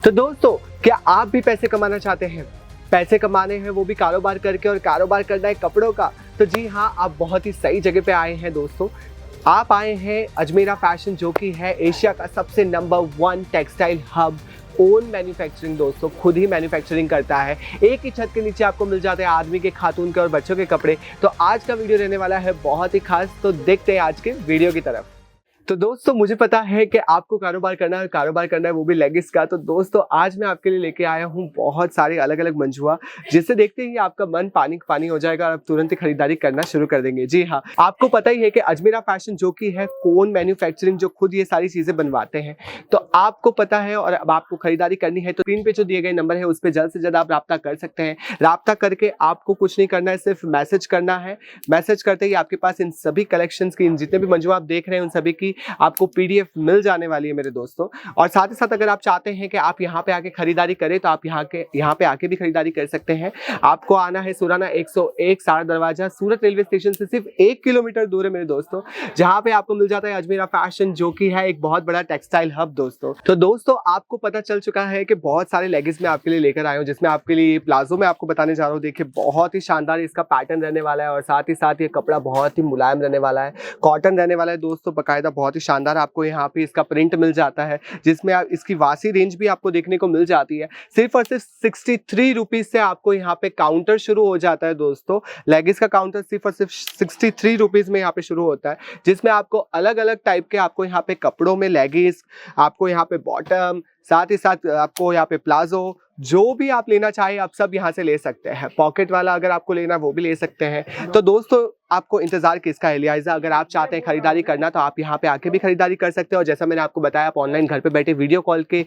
तो दोस्तों, क्या आप भी पैसे कमाना चाहते हैं? पैसे कमाने हैं वो भी कारोबार करके, और कारोबार करना है कपड़ों का। तो जी हाँ, आप बहुत ही सही जगह पे आए हैं दोस्तों। आप आए हैं अजमेरा फैशन, जो कि है एशिया का सबसे number 1 textile hub. Own manufacturing दोस्तों, खुद ही मैन्युफैक्चरिंग करता है। एक ही छत के नीचे आपको मिल जाते हैं आदमी के, खातून के और बच्चों के कपड़े। तो आज का वीडियो रहने वाला है बहुत ही खास, तो देखते हैं आज के वीडियो की तरफ। तो दोस्तों, मुझे पता है कि आपको कारोबार करना है, कारोबार करना है वो भी लेगिंग्स का। तो दोस्तों, आज मैं आपके लिए लेके आया हूँ बहुत सारे अलग अलग मंजुआ, जिससे देखते ही आपका मन पानी पानी हो जाएगा और आप तुरंत ही खरीदारी करना शुरू कर देंगे। जी हाँ, आपको पता ही है कि अजमेरा फैशन जो कि है कोन मैन्युफैक्चरिंग, जो खुद ये सारी चीजें बनवाते हैं। तो आपको पता है, और अब आपको खरीदारी करनी है तो स्क्रीन पे जो दिए गए नंबर है उस पर जल्द से जल्द आप राब्ता कर सकते हैं। राब्ता करके आपको कुछ नहीं करना है, सिर्फ मैसेज करना है। मैसेज करते ही आपके पास इन सभी कलेक्शंस की, इन जितने भी मंजुआ आप देख रहे हैं उन सभी की आपको पीडीएफ मिल जाने वाली है मेरे दोस्तों। और साथ ही साथ अगर आप चाहते हैं कि आप यहाँ पे आके खरीदारी करें, तो आप यहाँ पे आके भी खरीदारी कर सकते हैं। आपको आना है सुराना 101 सारा दरवाजा, सूरत रेलवे स्टेशन से सिर्फ 1 किलोमीटर दूर है मेरे दोस्तों, जहाँ पे आपको मिल जाता है अजमेरा फैशन, जो कि है एक बहुत बड़ा टेक्सटाइल हब दोस्तों। तो दोस्तों, आपको पता चल चुका है कि बहुत सारे लेगिंग्स मैं आपके लिए लेकर आया हूँ, जिसमें आपके लिए प्लाजो में आपको बताने जा रहा हूँ। देखिए, बहुत ही शानदार इसका पैटर्न रहने वाला है, और साथ ही साथ ये कपड़ा बहुत ही मुलायम रहने वाला है, कॉटन रहने वाला है दोस्तों, बाकायदा बहुत ही शानदार। आपको यहाँ पे इसका प्रिंट मिल जाता है, जिसमें आप इसकी वासी रेंज भी आपको देखने को मिल जाती है। सिर्फ और सिर्फ 63 रुपीज से आपको यहाँ पे काउंटर शुरू हो जाता है दोस्तों। लेगिंग्स का काउंटर सिर्फ और सिर्फ 63 रुपीज में यहाँ पे शुरू होता है, जिसमें आपको अलग अलग टाइप के आपको यहाँ पे कपड़ों में लेगिंग्स, आपको यहाँ पे बॉटम, साथ ही साथ आपको यहाँ पे प्लाजो, जो भी आप लेना चाहे आप सब यहाँ से ले सकते हैं। पॉकेट वाला अगर आपको लेना वो भी ले सकते हैं। तो दोस्तों, आपको इंतजार किसका है, लिहाजा अगर आप चाहते हैं खरीदारी करना तो आप यहाँ पे आके भी खरीदारी कर सकते हैं। और जैसा मैंने आपको बताया, आप ऑनलाइन घर पे बैठे वीडियो कॉल के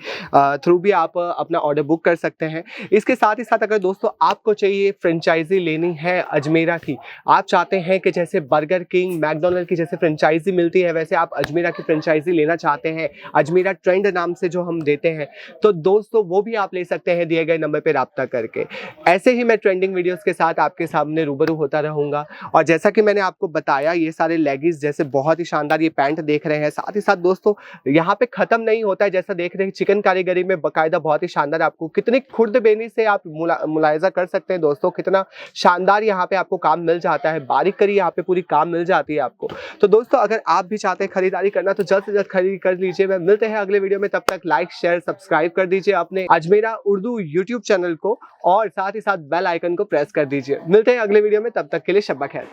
थ्रू भी आप अपना ऑर्डर बुक कर सकते हैं। इसके साथ ही साथ अगर दोस्तों आपको चाहिए फ्रेंचाइजी लेनी है अजमेरा की, आप चाहते हैं कि जैसे बर्गर किंग, मैकडोनल्ड की जैसे फ्रेंचाइजी मिलती है, वैसे आप अजमेरा की फ्रेंचाइजी लेना चाहते हैं, अजमेरा ट्रेंड नाम से जो हम देते हैं, तो दोस्तों वो भी आप ले सकते हैं दिए गए नंबर पे राब्ता करके। ऐसे ही मैं ट्रेंडिंग वीडियोस के साथ आपके सामने रूबरू होता रहूंगा। और जैसा कि मैंने आपको बताया, ये सारे लेगिंग्स जैसे बहुत ही शानदार ये पैंट देख रहे हैं, साथ ही साथ दोस्तों यहाँ पे खत्म नहीं होता है। जैसा देख रहे हैं चिकन कारीगरी में बाकायदा बहुत ही शानदार, आपको कितनी खुर्दबेनी से आप मुलायजा कर सकते हैं दोस्तों, कितना शानदार यहाँ पे आपको काम मिल जाता है, बारीक करी यहाँ पे पूरी काम मिल जाती है आपको। तो दोस्तों, अगर आप भी चाहते हैं खरीदारी करना तो जल्द से जल्द खरीद कर लीजिए। मैं मिलते हैं अगले वीडियो में, तब तक लाइक शेयर सब्सक्राइब कर दीजिए अपने अजमेरा उर्दू यूट्यूब चैनल को, और साथ ही साथ बेल आइकन को प्रेस कर दीजिए। मिलते हैं अगले वीडियो में, तब तक के लिए शब्बा खैर।